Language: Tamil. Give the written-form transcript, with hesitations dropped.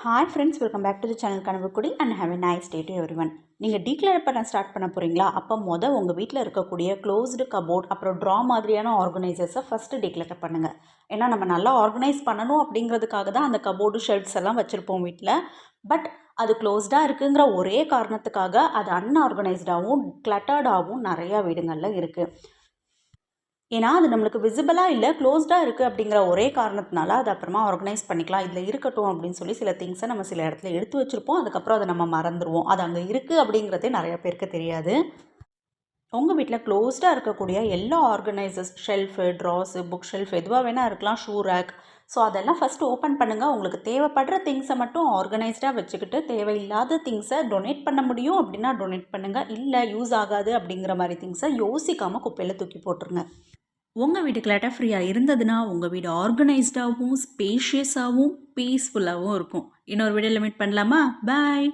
Hi friends, welcome back to the channel Kanavukkudi and have a nice day to everyone. நீங்கள் டீக்ளேர் பண்ண ஸ்டார்ட் பண்ண போகிறீங்களா? அப்போ உங்கள் வீட்டில் இருக்கக்கூடிய க்ளோஸ்டு கபோர்ட் அப்புறம் ட்ரா மாதிரியான ஆர்கனைசர்ஸை ஃபஸ்ட்டு டீக்ளேர் பண்ணுங்கள். ஏன்னா நம்ம நல்லா ஆர்கனைஸ் பண்ணணும் அப்படிங்கிறதுக்காக தான் அந்த கபோர்டு ஷெல்ஃப்ஸ் எல்லாம் வச்சுருப்போம் வீட்டில். பட் அது க்ளோஸ்டாக இருக்குங்கிற ஒரே காரணத்துக்காக அது அன்ஆர்கனைஸ்டாகவும் கிளட்டர்டாகவும் நிறையா வீடுங்களில் இருக்குது. ஏன்னா அது நம்மளுக்கு விசிபிளாக இல்லை, க்ளோஸ்டாக இருக்குது அப்படிங்கிற ஒரே காரணத்தினால அது அப்புறமா ஆர்கனைஸ் பண்ணிக்கலாம், இதில் இருக்கட்டும் அப்படின்னு சொல்லி சில திங்ஸை நம்ம சில இடத்துல எடுத்து வச்சுருப்போம். அதுக்கப்புறம் அதை நம்ம மறந்துடுவோம். அது அங்கே இருக்குது அப்படிங்கிறதே நிறைய பேருக்கு தெரியாது. உங்கள் வீட்டில் க்ளோஸ்டாக இருக்கக்கூடிய எல்லா ஆர்கனைசர்ஸ், ஷெல்ஃபு, ட்ராஸு, புக் ஷெல்ஃப் எதுவாக வேணால் இருக்கலாம், ஷூ ரேக், ஸோ அதெல்லாம் ஃபஸ்ட்டு ஓப்பன் பண்ணுங்கள். உங்களுக்கு தேவைப்படுற திங்ஸை மட்டும் ஆர்கனைஸ்டாக வச்சுக்கிட்டு தேவையில்லாத திங்ஸை டொனேட் பண்ண முடியும் அப்படின்னா டொனேட் பண்ணுங்கள். இல்லை யூஸ் ஆகாது அப்படிங்கிற மாதிரி திங்ஸை யோசிக்காமல் குப்பையில் தூக்கி போட்டுருங்க. உங்கள் வீடு கிளட்டர் ஃப்ரீயாக இருந்ததுன்னா உங்கள் வீடு ஆர்கனைஸ்டாகவும் ஸ்பேஷியஸாகவும் பீஸ்ஃபுல்லாகவும் இருக்கும். இன்னொரு வீடியோவில் மீட் பண்ணலாமா? பாய்.